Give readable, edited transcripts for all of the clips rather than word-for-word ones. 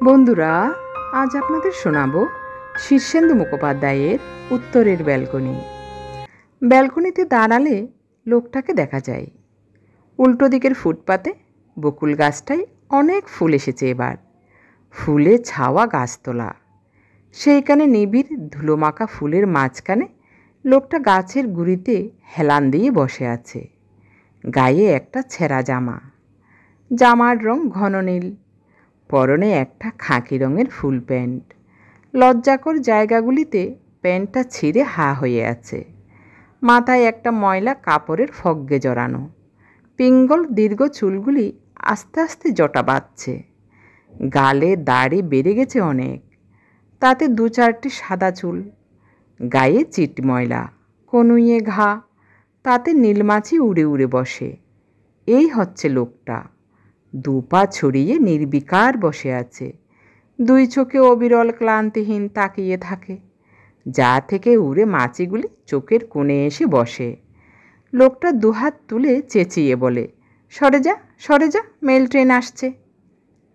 বন্ধুরা, আজ আপনাদের শোনাবো শীর্ষেন্দু মুখোপাধ্যায়ের উত্তরের ব্যালকনি। ব্যালকনিতে দাঁড়ালে লোকটাকে দেখা যায়। উল্টো দিকের ফুটপাতে বকুল গাছটায় অনেক ফুল এসেছে এবার, ফুলে ছাওয়া গাছতলা। সেইখানে নিবিড় ধুলোমাখা ফুলের মাঝখানে লোকটা গাছের গুঁড়িতে হেলান দিয়ে বসে আছে। গায়ে একটা ছেঁড়া জামা, জামার রং ঘন নীল, পরনে একটা খাকি রঙের ফুল প্যান্ট। লজ্জাকর জায়গাগুলিতে প্যান্টটা ছিঁড়ে হা হয়ে আছে। মাথায় একটা ময়লা কাপড়ের ফগ্গে জড়ানো, পিঙ্গল দীর্ঘ চুলগুলি আস্তে আস্তে জটা বাঁধছে। গালে দাড়ি বেড়ে গেছে অনেক, তাতে দু চারটি সাদা চুল। গায়ে চিট ময়লা, কনুইয়ে ঘা, তাতে নীলমাছি উড়ে উড়ে বসে। এই হচ্ছে লোকটা। দুপা ছড়িয়ে নির্বিকার বসে আছে, দুই চোখে অবিরল ক্লান্তিহীন তাকিয়ে থাকে। যা থেকে উড়ে মাছিগুলি চোখের কোণে এসে বসে। লোকটা দুহাত তুলে চেঁচিয়ে বলে, সরে যা, সরে যা, মেল ট্রেন আসছে।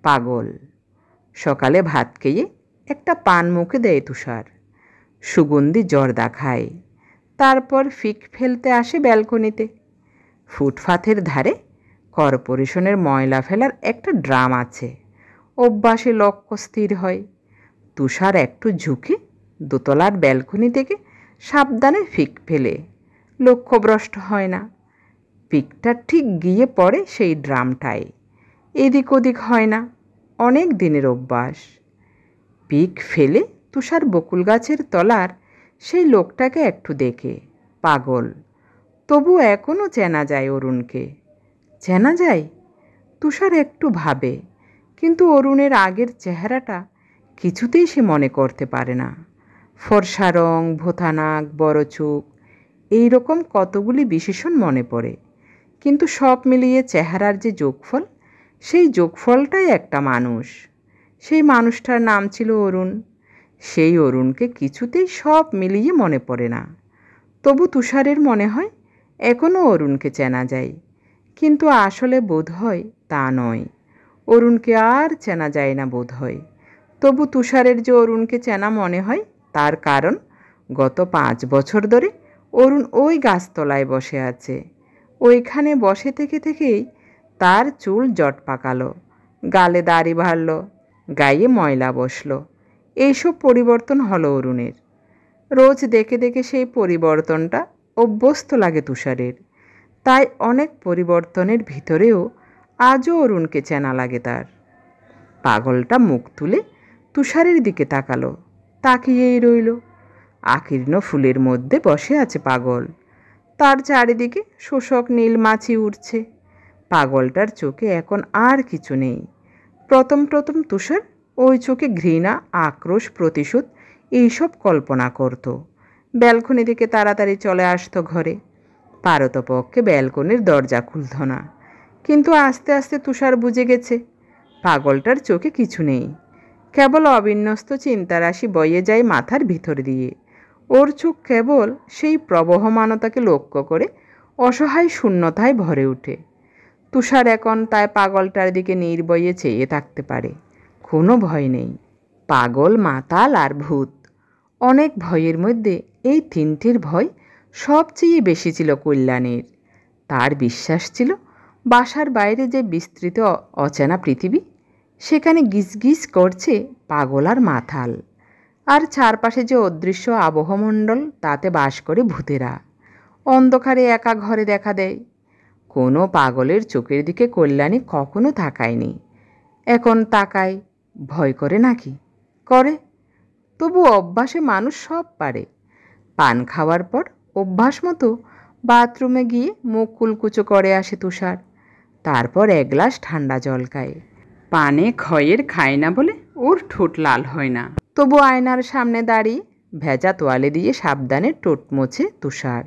পাগল। সকালে ভাত খেয়ে একটা পান মুখে দেয় তুষার, সুগন্ধি জর্দা খায়। তারপর ফিক ফেলতে আসে ব্যালকনিতে। ফুটপাথের ধারে কর্পোরেশনের ময়লা ফেলার একটা ড্রাম আছে। অভ্যাসে লক্ষ্য স্থির হয়। তুষার একটু ঝুঁকে দোতলার ব্যালকনি থেকে সাবধানে ফিক ফেলে। লক্ষ্যভ্রষ্ট হয় না। পিকটা ঠিক গিয়ে পড়ে সেই ড্রামটায়। এদিক ওদিক হয় না, অনেক দিনের অভ্যাস। পিক ফেলে তুষার বকুল গাছের তলার সেই লোকটাকে একটু দেখে। পাগল। তবু এখনও চেনা যায় অরুণকে। চেনা যায়? তুষার একটু ভাবে, কিন্তু অরুণের আগের চেহারাটা কিছুতেই সে মনে করতে পারে না। ফর্সা রং, ভোঁতা নাক, বড় চোখ, এইরকম কতগুলি বিশেষণ মনে পড়ে, কিন্তু সব মিলিয়ে চেহারার যে যোগফল, সেই যোগফলটাই একটা মানুষ। সেই মানুষটার নাম ছিল অরুণ। সেই অরুণকে কিছুতেই সব মিলিয়ে মনে পড়ে না। তবু তুষারের মনে হয় এখনও অরুণকে চেনা যায়, কিন্তু আসলে বোধ হয় তা নয়। অরুণকে আর চেনা যায় না বোধ হয়। তবু তুষারের যে অরুণকে চেনা মনে হয়, তার কারণ গত 5 বছর ধরে অরুণ ওই গাছতলায় বসে আছে। ওইখানে বসে থেকে থেকেই তার চুল জট পাকালো, গালে দাড়ি বাড়ল, গায়ে ময়লা বসলো। এইসব পরিবর্তন হলো অরুণের। রোজ দেখে দেখে সেই পরিবর্তনটা অভ্যস্ত লাগে তুষারের। তাই অনেক পরিবর্তনের ভিতরেও আজও অরুণকে চেনা লাগে তার। পাগলটা মুখ তুলে তুষারের দিকে তাকালো, তাকিয়েই রইল। আকীর্ণ ফুলের মধ্যে বসে আছে পাগল। তার চারিদিকে শোষক নীল মাছি উঠছে। পাগলটার চোখে এখন আর কিছু নেই। প্রথম প্রথম তুষার ওই চোখে ঘৃণা, আক্রোশ, প্রতিশোধ এইসব কল্পনা করত। ব্যালকনি থেকে তাড়াতাড়ি চলে আসতো ঘরে। পারতপক্ষে ব্যালকনির দরজা খুলত না। কিন্তু আস্তে আস্তে তুষার বুঝে গেছে পাগলটার চোখে কিছু নেই। কেবল অবিন্যস্ত চিন্তারাশি বয়ে যায় মাথার ভিতর দিয়ে। ওর চোখ কেবল সেই প্রবহমানতাকে লক্ষ্য করে অসহায় শূন্যতায় ভরে ওঠে। তুষার এখন তাই পাগলটার দিকে নির্ভয়ে চেয়ে থাকতে পারে। কোনো ভয় নেই। পাগল, মাতাল আর ভূত, অনেক ভয়ের মধ্যে এই তিনটির ভয় সবচেয়ে বেশি ছিল কল্যাণীর। তার বিশ্বাস ছিল বাসার বাইরে যে বিস্তৃত অচেনা পৃথিবী, সেখানে গিজগিজ করছে পাগল আর মাতাল। আর চারপাশে যে অদৃশ্য আবহমণ্ডল, তাতে বাস করে ভূতেরা। অন্ধকারে একা ঘরে দেখা দেয়। কোনো পাগলের চোখের দিকে কল্যাণী কখনো তাকায়নি। এখন তাকায়। ভয় করে নাকি? করে। তবু অভ্যাসে মানুষ সব পারে। পান খাওয়ার পর অভ্যাস মতো বাথরুমে গিয়ে মুখ কুলকুচো করে আসে তুষার। তারপর 1 গ্লাস ঠান্ডা জল খায়। পানে ক্ষয়ের খায় না বলে ওর ঠোঁট লাল হয় না। তবু আয়নার সামনে দাঁড়িয়ে ভেজা তোয়ালে দিয়ে সাবধানে ঠোঁট মোছে তুষার।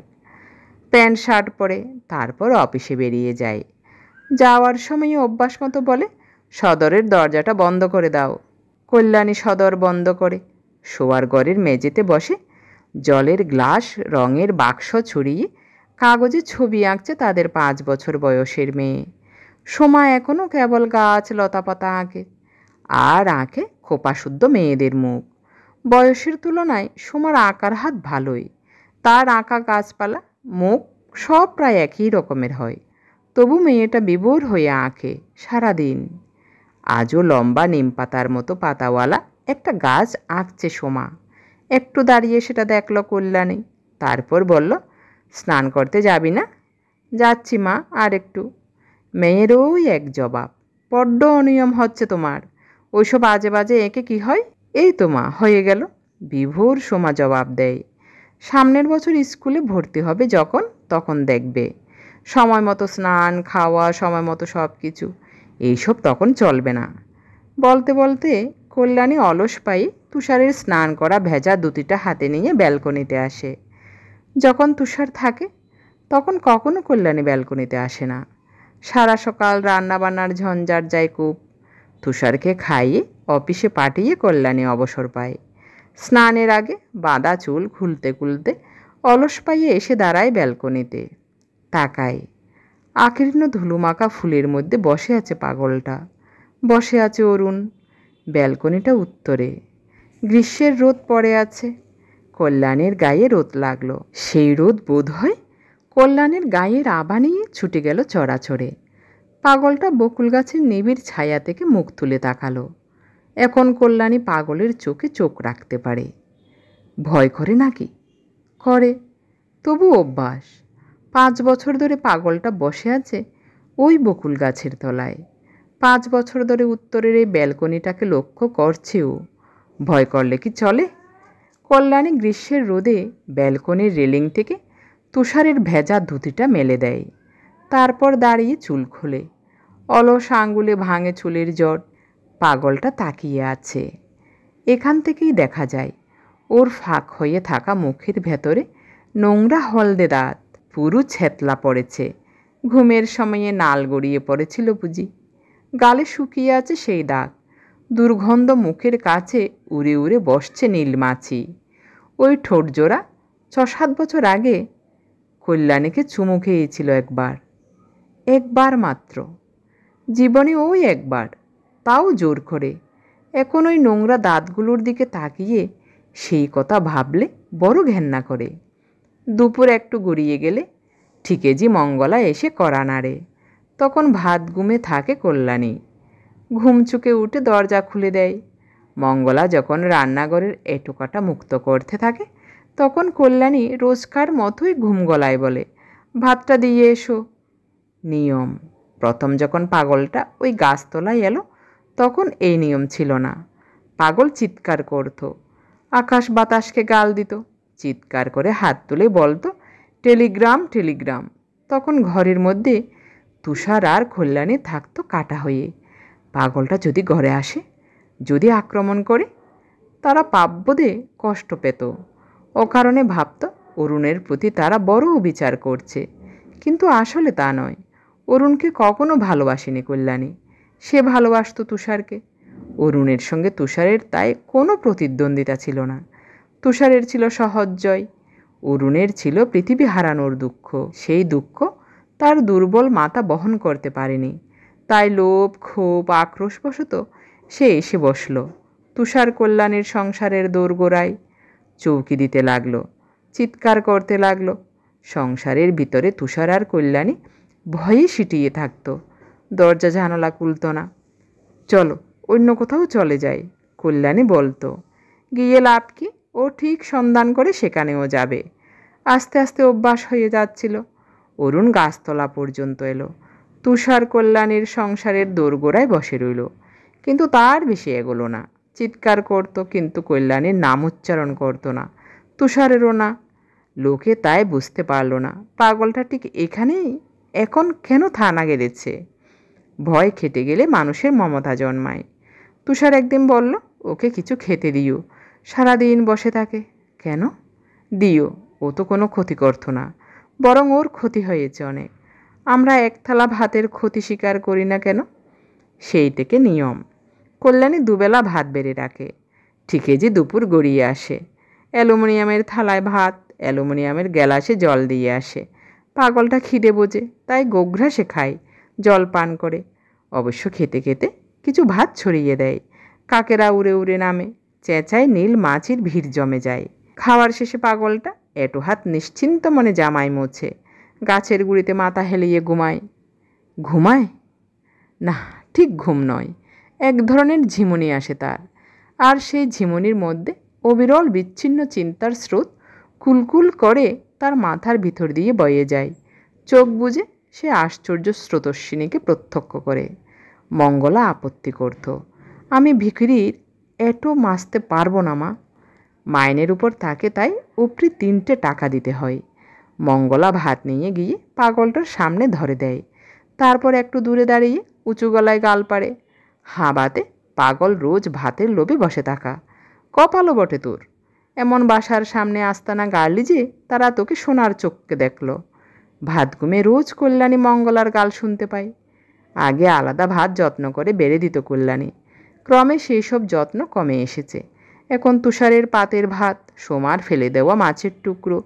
প্যান্ট শার্ট পরে তারপর অফিসে বেরিয়ে যায়। যাওয়ার সময় অভ্যাস মতো বলে, সদরের দরজাটা বন্ধ করে দাও। কল্যাণী সদর বন্ধ করে শোয়ার ঘরের মেঝেতে বসে জলের গ্লাস, রঙের বাক্স ছড়িয়ে কাগজে ছবি আঁকছে তাদের 5 বছর বয়সের মেয়ে। সোমা এখনও কেবল গাছ, লতাপাতা আঁকে। আর আঁকে খোপাশুদ্ধ মেয়েদের মুখ। বয়সের তুলনায় সোমার আঁকার হাত ভালোই। তার আঁকা গাছপালা, মুখ সব প্রায় একই রকমের হয়। তবু মেয়েটা বিভোর হয়ে আঁকে সারাদিন। আজও লম্বা নিম পাতার মতো পাতাওয়ালা একটা গাছ আঁকছে সোমা। একটু দাঁড়িয়ে সেটা দেখল কল্যাণী। তারপর বলল, স্নান করতে যাবি না? যাচ্ছি মা, আর একটু। মেয়ের ওই এক জবাব, বড্ড অনিয়ম হচ্ছে তোমার। ওইসব আজে বাজে এঁকে কি হয়? এই তো মা, হয়ে গেল। বিভোর সোমা জবাব দেয়, সামনের বছর স্কুলে ভর্তি হবে যখন, তখন দেখবে। সময় মতো স্নান, খাওয়া, সময় মতো সব কিছু। এইসব তখন চলবে না। বলতে বলতে কল্যাণী অলস পায়ে তুষারের স্নান করা ভেজা দুটিটা হাতে নিয়ে ব্যালকনিতে আসে। যখন তুষার থাকে তখন কখনো কল্যাণী ব্যালকনিতে আসে না। সারা সকাল রান্নাবান্নার ঝঞ্ঝাট যায় খুব। তুষারকে খাইয়ে অফিসে পাঠিয়ে কল্যাণী অবসর পায়। স্নানের আগে বাঁধা চুল খুলতে খুলতে অলস পায়ে এসে দাঁড়ায় ব্যালকনিতে। তাকায়, আকীর্ণ ধুলোমাখা ফুলের মধ্যে বসে আছে পাগলটা। বসে আছে অরুণ। ব্যালকনিটা উত্তরে। গ্রীষ্মের রোদ পড়ে আছে। কল্যাণীর গায়ে রোদ লাগলো। সেই রোদ বোধ হয় কল্যাণীর গায়ের আভা নিয়ে ছুটে গেল চড়াচড়ে। পাগলটা বকুল গাছের নিবিড় ছায়া থেকে মুখ তুলে তাকালো। এখন কল্যাণী পাগলের চোখে চোখ রাখতে পারে। ভয় করে নাকি? করে, তবু অভ্যাস। 5 বছর ধরে পাগলটা বসে আছে ওই বকুল গাছের তলায়। 5 বছর ধরে উত্তরের এই ব্যালকনিটাকে লক্ষ্য করছেও। ভয় করলে কি চলে? কল্যাণী গ্রীষ্মের রোদে ব্যালকনির রেলিং থেকে তুষারের ভেজা ধুতিটা মেলে দেয়। তারপর দাঁড়িয়ে চুল খোলে। অলস আঙ্গুলে ভাঙে চুলের জট। পাগলটা তাকিয়ে আছে। এখান থেকেই দেখা যায় ওর ফাঁক হয়ে থাকা মুখের ভেতরে নোংরা হলদে দাঁত পুরো ছেতলা পড়েছে। ঘুমের সময়ে নাল গড়িয়ে পড়েছিল বুঝি। গালে শুকিয়ে আছে সেই দাগ। দুর্গন্ধ মুখের কাছে উড়ে উড়ে বসছে নীলমাছি। ওই ঠোঁট জোড়া 6-7 বছর আগে কল্যাণীকে চুমু খেয়েছিল একবার। একবার মাত্র জীবনে, ওই একবার, তাও জোর করে। এখন ওই নোংরা দাঁতগুলোর দিকে তাকিয়ে সেই কথা ভাবলে বড় ঘেন্না করে। দুপুর একটু গড়িয়ে গেলে ঠিকেজি মঙ্গলা এসে কড়া নাড়ে। তখন ভাত ঘুমে থাকে কল্যাণী। ঘুম চুকে উঠে দরজা খুলে দেয়। মঙ্গলা যখন রান্নাঘরের এঁটোকাটা মুক্ত করতে থাকে তখন কল্যাণী রোজকার মতোই ঘুম গলায় বলে, ভাতটা দিয়ে এসো। নিয়ম। প্রথম যখন পাগলটা ওই গাছতলায় এলো তখন এই নিয়ম ছিল না। পাগল চিৎকার করত, আকাশ বাতাসকে গাল দিত, চিৎকার করে হাত তুলে বলতো, টেলিগ্রাম টেলিগ্রাম। তখন ঘরের মধ্যে তুষার আর কল্যাণী থাকতো কাটা হয়ে। পাগলটা যদি ঘরে আসে, যদি আক্রমণ করে, তারা পাপবোধে কষ্ট পেত। অকারণে ভাবত অরুণের প্রতি তারা বড় বিচার করছে। কিন্তু আসলে তা নয়। অরুণকে কখনো ভালোবাসেনি কল্যাণী। সে ভালোবাসত তুষারকে। অরুণের সঙ্গে তুষারের তাই কোনো প্রতিদ্বন্দ্বিতা ছিল না। তুষারের ছিল সহজ জয়, অরুণের ছিল পৃথিবী হারানোর দুঃখ। সেই দুঃখ তার দুর্বল মাথা বহন করতে পারেনি। তাই লোভ, ক্ষোভ, আক্রোশবশত সে এসে বসল তুষার কল্যাণীর সংসারের দোরগোড়ায়। চৌকি দিতে লাগলো, চিৎকার করতে লাগলো। সংসারের ভিতরে তুষার আর কল্যাণী ভয়ে সিটিয়ে থাকতো। দরজা জানালা খুলত না। চলো অন্য কোথাও চলে যাই, কল্যাণী বলতো। গিয়ে লাভ কি? ও ঠিক সন্ধান করে সেখানেও যাবে। আস্তে আস্তে অভ্যাস হয়ে যাচ্ছিল। অরুণ গাছতলা পর্যন্ত এলো। তুষার কল্যাণীর সংসারের দোরগোড়ায় বসে রইল, কিন্তু তার বেশি এগোলো না। চিৎকার করত, কিন্তু কল্যাণীর নাম উচ্চারণ করতো না, তুষারেরও না। লোকে তাই বুঝতে পারল না পাগলটা ঠিক এখানেই এখন কেন থানা গেড়েছে। ভয় খেটে গেলে মানুষের মমতা জন্মায়। তুষার একদিন বলল, ওকে কিছু খেতে দিও, সারাদিন বসে থাকে। কেন? দিও, ও তো কোনো ক্ষতি করতো না, বরং ওর ক্ষতি হয়েছে অনেক। আমরা এক থালা ভাতের ক্ষতি স্বীকার করি না কেন? সেই থেকে নিয়ম। কল্যাণী দুবেলা ভাত বেড়ে রাখে। ঠিকই যে দুপুর গড়িয়ে আসে, অ্যালুমিনিয়ামের থালায় ভাত, অ্যালুমিনিয়ামের গ্যালাসে জল দিয়ে আসে। পাগলটা খিদে বোঝে, তাই গোঘ্রাসে খায়, জল পান করে। অবশ্য খেতে খেতে কিছু ভাত ছড়িয়ে দেয়। কাকেরা উড়ে উড়ে নামে, চেঁচায়, নীল মাছির ভিড় জমে যায়। খাওয়ার শেষে পাগলটা এটো হাত নিশ্চিন্ত মনে জামাই মোছে, গাছের গুঁড়িতে মাথা হেলিয়ে ঘুমায়। ঘুমায় না, ঠিক ঘুম নয়, এক ধরনের ঝিমুনি আসে তার। আর সেই ঝিমুনির মধ্যে অবিরল বিচ্ছিন্ন চিন্তার স্রোত কুলকুল করে তার মাথার ভিতর দিয়ে বয়ে যায়। চোখ বুজে সে আশ্চর্য স্রোতস্বিনীকে প্রত্যক্ষ করে। মঙ্গলা আপত্তি করত, আমি ভিখিরির এটো মাসতে পারবো না মা। মাইনের উপর তাকে তাই উপরি 3টে টাকা দিতে হয়। মঙ্গলা ভাত নিয়ে গিয়ে পাগলটার সামনে ধরে দেয়, তারপর একটু দূরে দাঁড়িয়ে উঁচু গলায় গাল পাড়ে। হাবাতে পাগল রোজ ভাতের লোভে বসে থাকা, কপালও বটে তোর। এমন বাসার সামনে আস্তানা গাড়লি যে তারা তোকে সোনার চোখকে দেখল। ভাত ঘুমে রোজ কল্যাণী মঙ্গলার গাল শুনতে পাই। আগে আলাদা ভাত যত্ন করে বেড়ে দিত কল্যাণী, ক্রমে সেই সব যত্ন কমে এসেছে। এখন তুষারের পাতের ভাত, সোমার ফেলে দেওয়া মাছের টুকরো,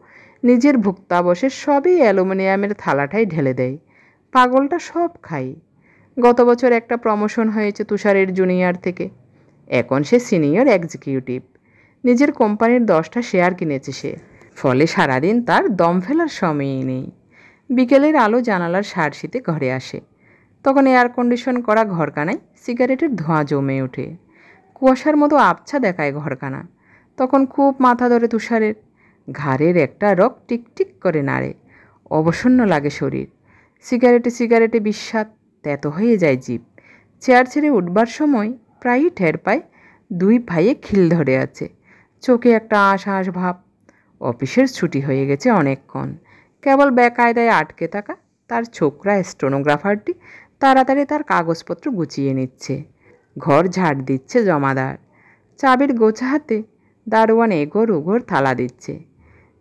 নিজের ভুক্তাবশেষ সবই অ্যালুমিনিয়ামের থালাটায় ঢেলে দেয়। পাগলটা সব খাই। গত বছর একটা প্রমোশন হয়েছে তুষারের জুনিয়র থেকে, এখন সে সিনিয়র এক্সিকিউটিভ। নিজের কোম্পানির 10টা শেয়ার কিনেছে সে, ফলে সারাদিন তার দম ফেলার সময়ই নেই। বিকেলের আলো জানালার সারশিতে ঘরে আসে, তখন এয়ার কন্ডিশন করা ঘরখানায় সিগারেটের ধোঁয়া জমে ওঠে। কুয়াশার মতো আবছা দেখায় ঘরখানা। তখন খুব মাথা ধরে তুষারের, ঘাড়ের একটা রক টিকটিক করে নাড়ে, অবসন্ন লাগে শরীর। সিগারেটে সিগারেটে বিস্বাদ, তেতো হয়ে যায় জিভ। চেয়ার ছেড়ে উঠবার সময় প্রায়ই ঠের পায় 2 ভাইয়ে খিল ধরে আছে, চোখে একটা আঁশ আঁশ ভাব। অফিসের ছুটি হয়ে গেছে অনেকক্ষণ, কেবল বেকায়দায় আটকে থাকা তার ছোকরা স্টেনোগ্রাফারটি তাড়াতাড়ি তার কাগজপত্র গুছিয়ে নিচ্ছে। ঘর ঝাড় দিচ্ছে জমাদার, চাবির গোছা হাতে দারোয়ান এগোর ওগোর থালা দিচ্ছে।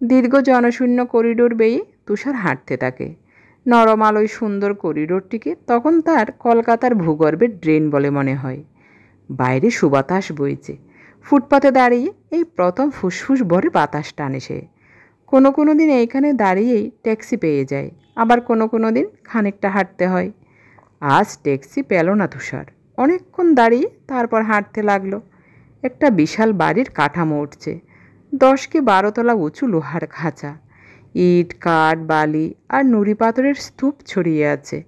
দীর্ঘ জনশূন্য করিডোর বেয়ে তুষার হাঁটতে থাকে। নরম আলোয় সুন্দর করিডোরটিকে তখন তার কলকাতার ভূগর্ভের ড্রেন বলে মনে হয়। বাইরে সুবাতাস বইছে, ফুটপাতে দাঁড়িয়ে এই প্রথম ফুসফুস ভরে বাতাস টানে সে। কোনো কোনো দিন এইখানে দাঁড়িয়েই ট্যাক্সি পেয়ে যায়, আবার কোনো কোনো দিন খানিকটা হাঁটতে হয়। আজ ট্যাক্সি পেল না তুষার, অনেকক্ষণ দাঁড়িয়ে তারপর হাঁটতে লাগলো। একটা বিশাল বাড়ির কাঠামো উঠছে, 10 কি 12 তলা উঁচু লোহার খাঁচা। ইট, কাঠ, বালি আর নুড়ি পাথরের স্তূপ ছড়িয়ে আছে।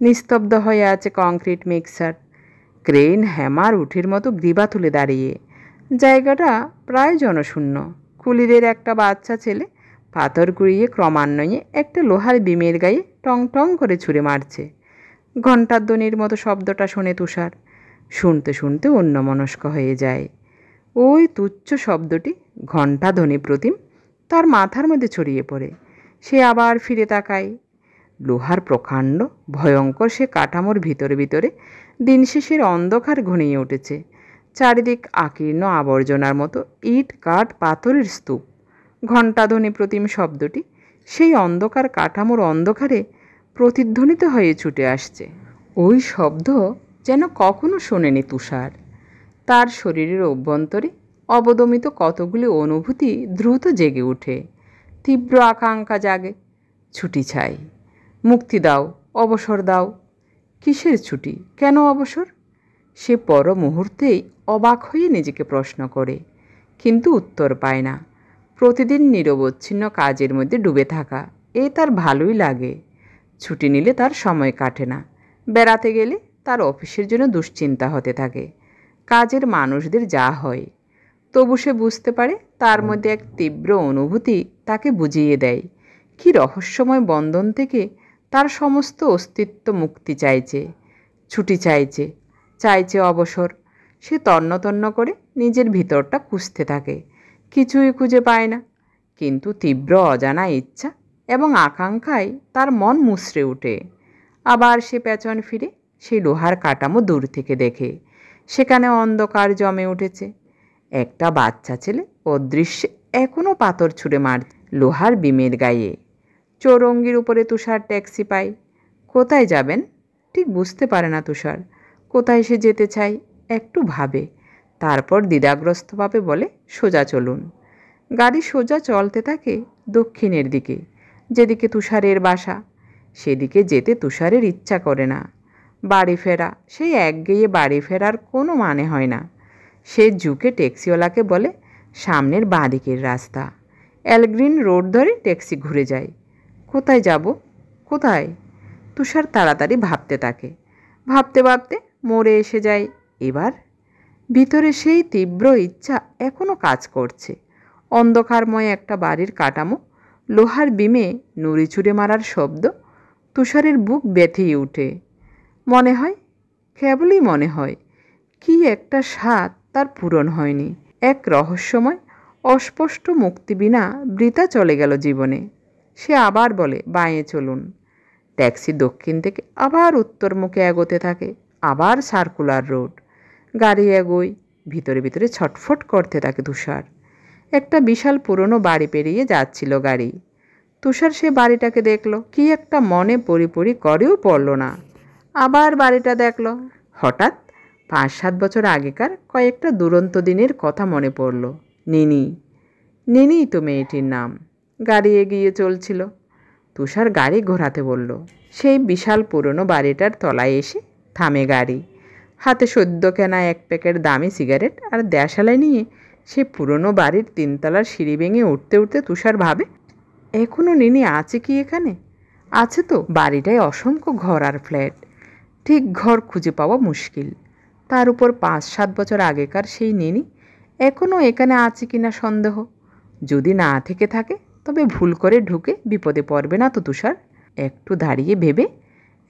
নিস্তব্ধ হয়ে আছে কংক্রিট মিক্সার। ক্রেন, হ্যামার, উঠির মতো গ্রীবা তুলে দাঁড়িয়ে। জায়গাটা প্রায় জনশূন্য। কুলিদের একটা বাচ্চা ছেলে পাথর কুড়িয়ে ক্রমান্বয়ে একটা লোহার বিমের গায়ে টং টং করে ছুঁড়ে মারছে। ঘণ্টার ধ্বনির মতো শব্দটা শোনে তুষার, শুনতে শুনতে অন্যমনস্ক হয়ে যায়। ওই তুচ্ছ শব্দটি ঘণ্টা ধ্বনি প্রতিম তার মাথার মধ্যে ছড়িয়ে পড়ে। সে আবার ফিরে তাকায়। লোহার প্রকাণ্ড ভয়ঙ্কর সে কাঠামোর ভিতরে ভিতরে দিন শেষের অন্ধকার ঘনিয়ে উঠেছে। চারিদিক আকীর্ণ আবর্জনার মতো ইট, কাঠ, পাথরের স্তূপ। ঘণ্টাধ্বনি প্রতিম শব্দটি সেই অন্ধকার কাঠামোর অন্ধকারে প্রতিধ্বনিত হয়ে ছুটে আসছে। ওই শব্দ যেন কখনো শোনেনি তুষার। তার শরীরের অভ্যন্তরে অবদমিত কতগুলি অনুভূতি দ্রুত জেগে ওঠে। তীব্র আকাঙ্ক্ষা জাগে, ছুটি চাই, মুক্তি দাও, অবসর দাও। কিসের ছুটি, কেন অবসর? সে পর মুহূর্তেই অবাক হয়ে নিজেকে প্রশ্ন করে, কিন্তু উত্তর পায় না। প্রতিদিন নিরবচ্ছিন্ন কাজের মধ্যে ডুবে থাকা তার ভালোই লাগে। ছুটি নিলে তার সময় কাটে না। বেড়াতে গেলে তার অফিসের জন্য দুশ্চিন্তা হতে থাকে, কাজের মানুষদের যা হয়। তবু সে বুঝতে পারে তার মধ্যে এক তীব্র অনুভূতি তাকে বুঝিয়ে দেয় কি রহস্যময় বন্ধন থেকে তার সমস্ত অস্তিত্ব মুক্তি চাইছে, ছুটি চাইছে, চাইছে অবসর। সে তন্ন তন্ন করে নিজের ভিতরটা খুঁজতে থাকে, কিছুই খুঁজে পায় না। কিন্তু তীব্র অজানা ইচ্ছা এবং আকাঙ্ক্ষায় তার মন মুচড়ে ওঠে। আবার সে পেছন ফিরে সেই লোহার কাঠামো দূর থেকে দেখে। সেখানে অন্ধকার জমে উঠেছে। একটা বাচ্চা ছেলে অদৃশ্যে এখনও পাথর ছুঁড়ে মারছে লোহার বিমের গায়ে। চৌরঙ্গির উপরে তুষার ট্যাক্সি পায়। কোথায় যাবেন ঠিক বুঝতে পারে না তুষার। কোথায় সে যেতে চায় একটু ভাবে, তারপর দ্বিধাগ্রস্তভাবে বলে, সোজা চলুন। গাড়ি সোজা চলতে থাকে দক্ষিণের দিকে, যেদিকে তুষারের বাসা। সেদিকে যেতে তুষারের ইচ্ছা করে না। বাড়ি ফেরা, সেই একগেয়ে বাড়ি ফেরার কোনো মানে হয় না। সে ঝুঁকে ট্যাক্সিওয়ালাকে বলে, সামনের বাঁ দিকের রাস্তা। এলগ্রিন রোড ধরে ট্যাক্সি ঘুরে যায়। কোথায় যাব? কোথায়? তুষার তাড়াতাড়ি ভাবতে থাকে। ভাবতে ভাবতে মোড়ে এসে যায়। এবার ভিতরে সেই তীব্র ইচ্ছা এখনও কাজ করছে। অন্ধকারময় একটা বাড়ির কাঠামো, লোহার বিমে নুড়ি ছুঁড়ে মারার শব্দ। তুষারের বুক ব্যথিয়ে ওঠে। মনে হয়, কেবলই মনে হয়, কি একটা স্বাদ তার পূরণ হয়নি। এক রহস্যময় অস্পষ্ট মুক্তি বিনা বৃথা চলে গেল জীবনে। সে আবার বলে, বাঁয়ে চলুন। ট্যাক্সি দক্ষিণ থেকে আবার উত্তরমুখে এগোতে থাকে। আবার সার্কুলার রোড। গাড়ি এগোয়। ভিতরে ভিতরে ছটফট করতে থাকে তুষার। একটা বিশাল পুরনো বাড়ি পেরিয়ে যাচ্ছিল গাড়ি। তুষার সে বাড়িটাকে দেখল। কি একটা মনে পরিপরি করেও পড়ল না। আবার বাড়িটা দেখল। হঠাৎ 5-7 বছর আগেকার কয়েকটা দুরন্ত দিনের কথা মনে পড়ল। নিনি, নিনিই তো মেয়েটির নাম। গাড়ি এগিয়ে চলছিল। তুষার গাড়ি ঘোরাতে বলল। সেই বিশাল পুরনো বাড়িটার তলায় এসে থামে গাড়ি। হাতে সদ্য কেনা এক প্যাকেট দামি সিগারেট আর দেশালাই নিয়ে সে পুরনো বাড়ির 3তলার সিঁড়ি ভেঙে উঠতে উঠতে তুষার ভাবে, এখনও নিনি আছে কি এখানে? আছে তো। বাড়িটায় অসংখ্য ঘর আর ফ্ল্যাট। ঠিক ঘর খুঁজে পাওয়া মুশকিল। তার উপর 5-7 বছর আগেকার সেই নিনি এখনও এখানে আছে কিনা সন্দেহ। যদি না থেকে থাকে তবে ভুল করে ঢুকে বিপদে পড়বে না তো তুষার? একটু দাঁড়িয়ে ভেবে,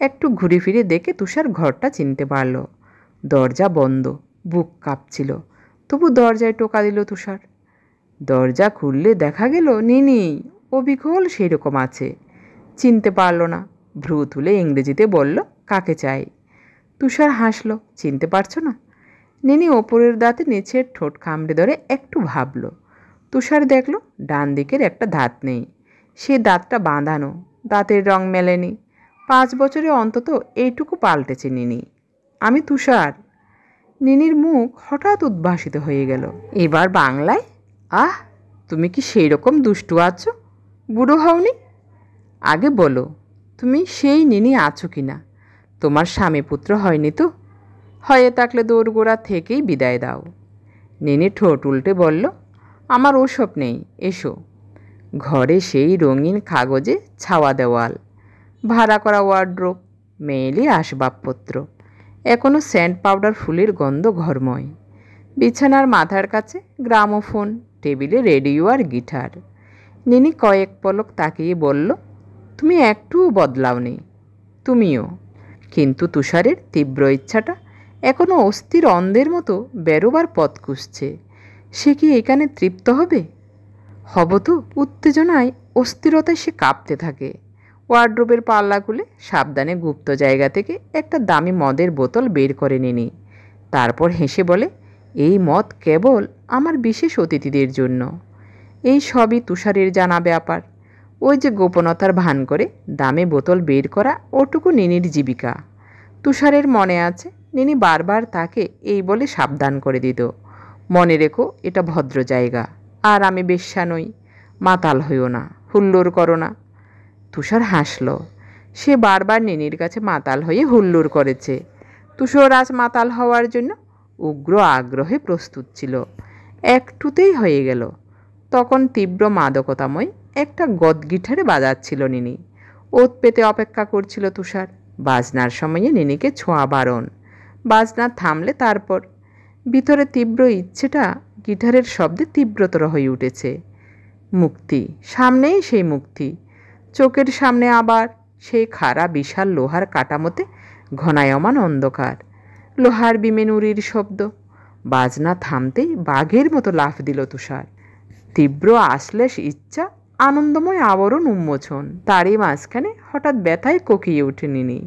একটু ঘুরে ফিরে দেখে তুষার ঘরটা চিনতে পারল। দরজা বন্ধ। বুক কাঁপছিল। তবু দরজায় টোকা দিল তুষার। দরজা খুললে দেখা গেল নিনি অবিকল সেই রকম আছে। চিনতে পারল না। ভ্রু তুলে ইংরেজিতে বলল, কাকে চাই? তুষার হাসল। চিনতে পারছো না? নিনি ওপরের দাঁতে নিচের ঠোঁট কামড়ে ধরে একটু ভাবল। তুষার দেখল ডান দিকের একটা দাঁত নেই। সে দাঁতটা বাঁধানো। দাঁতের রং মেলেনি। 5 বছরে অন্তত এইটুকু পাল্টেছে নিনি। আমি তুষার। নিনির মুখ হঠাৎ উদ্ভাসিত হয়ে গেল। এবার বাংলায়, আহ, তুমি কি সেই রকম দুষ্টু আছো? বুড়ো হওনি? আগে বলো, তুমি সেই নিনি আছো কি না? তোমার স্বামী পুত্র হয়নি তো? হয়ে থাকলে দোরগোড়া থেকেই বিদায় দাও। নিনি ঠোঁট উল্টে বলল, আমার ওসব নেই, এসো। ঘরে সেই রঙিন কাগজে ছাওয়া দেওয়াল, ভাড়া করা ওয়ার্ড্রোব, মেয়েলি আসবাবপত্র, এখনও সেন্ট পাউডার ফুলের গন্ধ ঘরময়। বিছানার মাথার কাছে গ্রামোফোন, টেবিলে রেডিও আর গিটার। নিনি কয়েক পলক তাকিয়ে বলল, তুমি একটুও বদলাওনি। তুমিও। কিন্তু তুষারের তীব্র ইচ্ছাটা এখনও অস্থির অন্ধের মতো বেরোবার পথ খুঁজছে। সে কি এখানে তৃপ্ত হবে? হব তো। উত্তেজনায়, অস্থিরতায় সে কাঁপতে থাকে। ওয়ার্ড্রোবের পাল্লা খুলে সাবধানে গুপ্ত জায়গা থেকে একটা দামি মদের বোতল বের করে নিনি। তারপর হেসে বলে, এই মদ কেবল আমার বিশেষ অতিথিদের জন্য। এই সবই তুষারের জানা ব্যাপার। ওই যে গোপনতার ভান করে দামে বোতল বের করা, ওটুকু নিনির জীবিকা। তুষারের মনে আছে, নিনি বারবার তাকে এই বলে সাবধান করে দিত, মনে রেখো এটা ভদ্র জায়গা, আর আমি বেশ্যা নই, মাতাল হইও না, হুল্লোড় করো না। তুষার হাসল। সে বারবার নিনির কাছে মাতাল হয়ে হুল্লোড় করেছে। তুষার আজ মাতাল হওয়ার জন্য উগ্র আগ্রহে প্রস্তুত ছিল। একটুতেই হয়ে গেল। তখন তীব্র মাদকতাময় একটা গদগিটারে বাজাচ্ছিল নিনি। ওত পেতে অপেক্ষা করছিল তুষার। বাজনার সময়ে নিনিকে ছোঁয়া বারণ। বাজনা থামলে তারপর। ভিতরে তীব্র ইচ্ছেটা গিটারের শব্দে তীব্রতর হয়ে উঠেছে। মুক্তি, সামনেই সেই মুক্তি। চোখের সামনে আবার সেই খাড়া বিশাল লোহার কাঠামোতে ঘনায়মান অন্ধকার। লোহার বিমে নুড়ির শব্দ। বাজনা থামতেই বাঘের মতো লাফ দিল তুষার। তীব্র আশ্লেষ ইচ্ছা, আনন্দময় আবরণ উন্মোচন। তারই মাঝখানে হঠাৎ ব্যথায় কোকিয়ে ওঠে নিনি।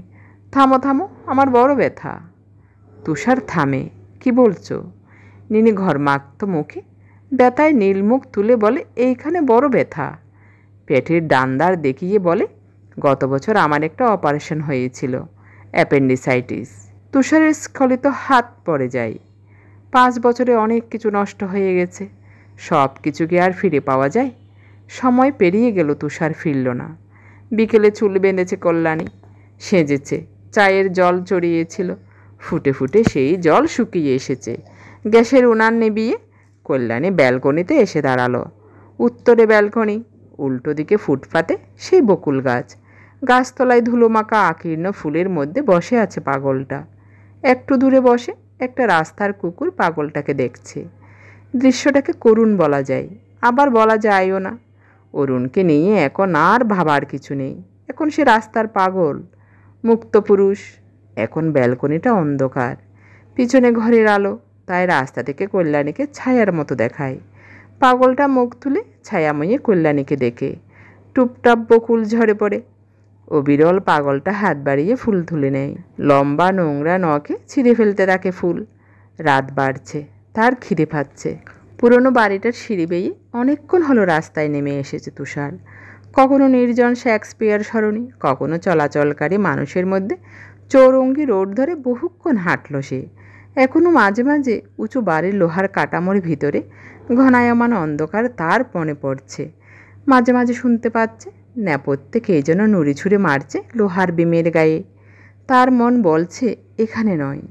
থামো থামো, আমার বড় ব্যথা। তুষার থামে। কি বলছো? নিনি ঘর্মাক্ত মুখে ব্যথায় নীলমুখ তুলে বলে, এইখানে বড় ব্যথা। পেটের ডান্দার দেখিয়ে বলে, গত বছর আমার একটা অপারেশন হয়েছিল, অ্যাপেন্ডিসাইটিস। তুষারের স্খলিত হাত পড়ে যায়। 5 বছরে অনেক কিছু নষ্ট হয়ে গেছে। সব কিছু কি আর ফিরে পাওয়া যায়? সময় পেরিয়ে গেল, তুষার ফিরল না। বিকেলে চুল বেঁধেছে কল্যাণী, সেজেছে, চায়ের জল চড়িয়েছিল, ফুটে ফুটে সেই জল শুকিয়ে এসেছে। গ্যাসের উনান নিভিয়ে কল্যাণী ব্যালকনিতে এসে দাঁড়ালো। উত্তরে ব্যালকনি, উল্টো দিকে ফুটপাতে সেই বকুল গাছ। গাছতলায় ধুলোমাখা আকীর্ণ ফুলের মধ্যে বসে আছে পাগলটা। একটু দূরে বসে একটা রাস্তার কুকুর পাগলটাকে দেখছে। দৃশ্যটাকে করুণ বলা যায়, আবার বলা যায়ও না। অরুণকে নিয়ে এখন আর ভাবার কিছু নেই। এখন সে রাস্তার পাগল, মুক্ত পুরুষ। এখন ব্যালকনিটা অন্ধকার, পিছনে ঘরের আলো, তাই রাস্তা থেকে কল্যাণীকে ছায়ার মতো দেখায়। পাগলটা মুখ তুলে ছায়াময়ী কল্যাণীকে দেখে টুপটাপ বকুল ঝরে পড়ে। অবিরল পাগলটা হাত বাড়িয়ে ফুল তুলে নেয়। লম্বা নোংরা নখে ছিঁড়ে ফেলতে থাকে ফুল। রাত বাড়ছে, তার খিদে পাচ্ছে। পুরনো বাড়িটার সিঁড়ি বেয়ে অনেকক্ষণ হলো রাস্তায় নেমে এসেছে তুষার। কখনো নির্জন শেক্সপিয়ার সরণি, কখনো চলাচলকারী মানুষের মধ্যে চৌরঙ্গি রোড ধরে বহুক্ষণ হাঁটল সে। এখনও মাঝে মাঝে উঁচু বাড়ির লোহার কাঠামোর ভিতরে ঘনায়মান অন্ধকার তার মনে পড়ছে। মাঝে মাঝে শুনতে পাচ্ছে নেপথ্যে কে যেন নুড়ি ছুঁড়ে মারছে লোহার বিমের গায়ে। তার মন বলছে এখানে নয়,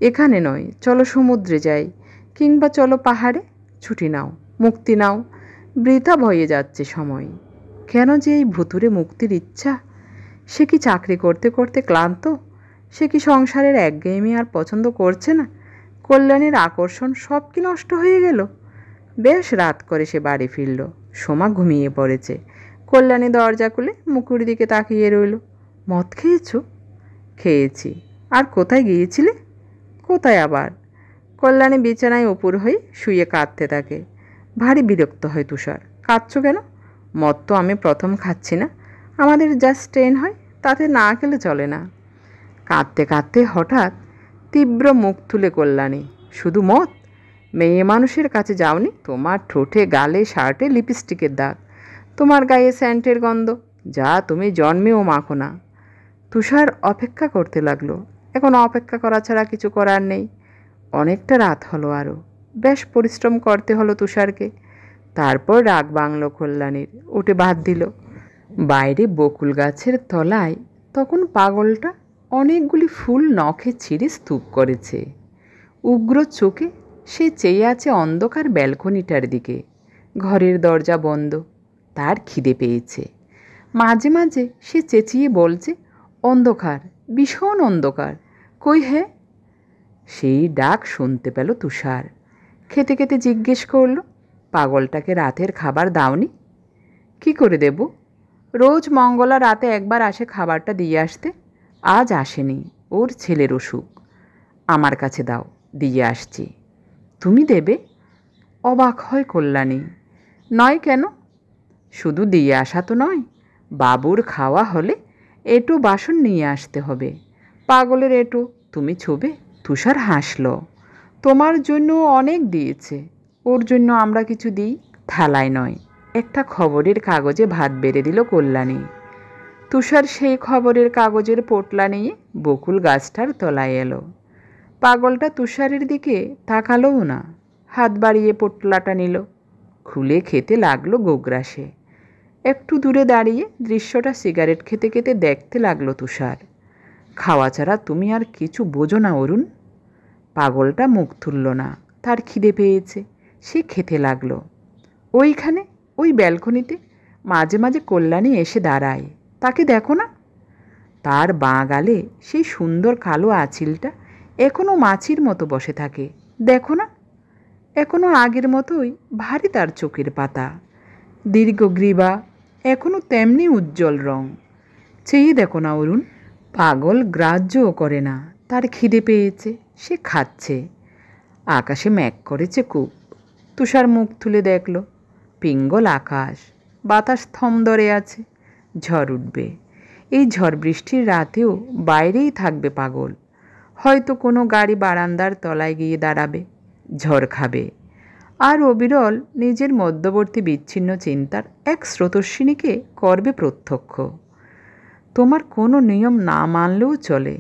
এখানে নয়, চলো সমুদ্রে যাই, কিংবা চলো পাহাড়ে। ছুটি নাও, মুক্তি নাও। বৃথা বয়ে যাচ্ছে সময়। কেন যে এই ভুতুরে মুক্তির ইচ্ছা? সে কি চাকরি করতে করতে ক্লান্ত? সে কি সংসারের একঘেয়েমি আর পছন্দ করছে না? কল্যাণীর আকর্ষণ সব কি নষ্ট হয়ে গেল? বেশ রাত করে সে বাড়ি ফিরল। সোমা ঘুমিয়ে পড়েছে। কল্যাণী দরজা খুলে মুখের দিকে তাকিয়ে রইল। মদ খেয়েছ? খেয়েছি। আর কোথায় গিয়েছিলে? কোথায় আবার? কল্যাণী বিছানায় উপর হয়ে শুয়ে কাঁদতে থাকে। ভারী বিরক্ত হয় তুষার। কাঁদছ কেন? মদ তো আমি প্রথম খাচ্ছি না। আমাদের জাস্ট ট্রেন হয়, তাতে না খেলে চলে না। কাঁদতে কাঁদতে হঠাৎ তীব্র মুখ তুলে কল্যাণী, শুধু মদ? মেয়ে মানুষের কাছে যাওনি? তোমার ঠোঁটে, গালে, শার্টে লিপস্টিকের দাগ, তোমার গায়ে স্যান্টের গন্ধ, যা তুমি জন্মেও মাখো না। তুষার অপেক্ষা করতে লাগলো। এখন অপেক্ষা করা ছাড়া কিছু করার নেই। অনেকটা রাত হলো আরও। বেশ পরিশ্রম করতে হলো তুষারকে। তারপর রাগ বাংলো কল্যাণীর, উঠে বাদ দিল। বাইরে বকুল গাছের তলায় তখন পাগলটা অনেকগুলি ফুল নখে ছিঁড়ে স্তূপ করেছে। উগ্র চোখে সে চেয়ে আছে অন্ধকার ব্যালকনিটার দিকে। ঘরের দরজা বন্ধ। তার খিদে পেয়েছে। মাঝে মাঝে সে চেঁচিয়ে বলছে, অন্ধকার, ভীষণ অন্ধকার, কই হে? সেই ডাক শুনতে পেল তুষার। খেতে খেতে জিজ্ঞেস করল, পাগলটাকে রাতের খাবার দাওনি? কি করে দেব? রোজ মঙ্গলা রাতে একবার আসে খাবারটা দিয়ে আসতে। আজ আসেনি, ওর ছেলের অসুখ। আমার কাছে দাও, দিয়ে আসছি। তুমি দেবে? অবাক হয় কল্যাণী। নয় কেন? শুধু দিয়ে আসা তো নয়, বাবুর খাওয়া হলে এঁটো বাসন নিয়ে আসতে হবে। পাগলের এঁটো তুমি ছোবে? তুষার হাসল। তোমার জন্য অনেক দিয়েছে, ওর জন্য আমরা কিছু দিই? থালায় নয়, একটা খবরের কাগজে ভাত বেড়ে দিল কল্যাণী। তুষার সেই খবরের কাগজের পোটলা নিয়ে বকুল গাছটার তলায় এলো। পাগলটা তুষারের দিকে তাকালোও না। হাত বাড়িয়ে পোটলাটা নিল, খুলে খেতে লাগলো গোগ্রাসে। একটু দূরে দাঁড়িয়ে দৃশ্যটা সিগারেট খেতে খেতে দেখতে লাগলো তুষার। খাওয়া ছাড়া তুমি আর কিছু বোঝো না অরুণ। পাগলটা মুখ তুলল না। তার খিদে পেয়েছে। সে খেতে লাগলো। ওইখানে, ওই ব্যালকনিতে মাঝে মাঝে কল্যাণী এসে দাঁড়ায়। তাকে দেখো না? তার বাঁ গালে সেই সুন্দর কালো আঁচিলটা এখনও মাছির মতো বসে থাকে। দেখো না? এখনও আগের মতোই ভারী তার চোখের পাতা, দীর্ঘ গ্রীবা, এখনও তেমনি উজ্জ্বল রং। চেয়ে দেখো না অরুণ। পাগল গ্রাহ্যও করে না। তার খিদে পেয়েছে, সে খাচ্ছে। আকাশে মেঘ করেছে খুব। তুষার মুখ তুলে দেখল, পিঙ্গল আকাশ, বাতাস থম ধরে আছে। ঝড় উঠবে। এই ঝড় বৃষ্টির রাতেও বাইরেই থাকবে পাগল। হয়তো কোনো গাড়ি বারান্দার তলায় গিয়ে দাঁড়াবে, ঝড় খাবে। আর অবিরল নিজের মধ্যবর্তী বিচ্ছিন্ন চিন্তার এক স্রোতস্বিনীকে করবে প্রত্যক্ষ। তোমার কোনো নিয়ম না মানলেও চলে,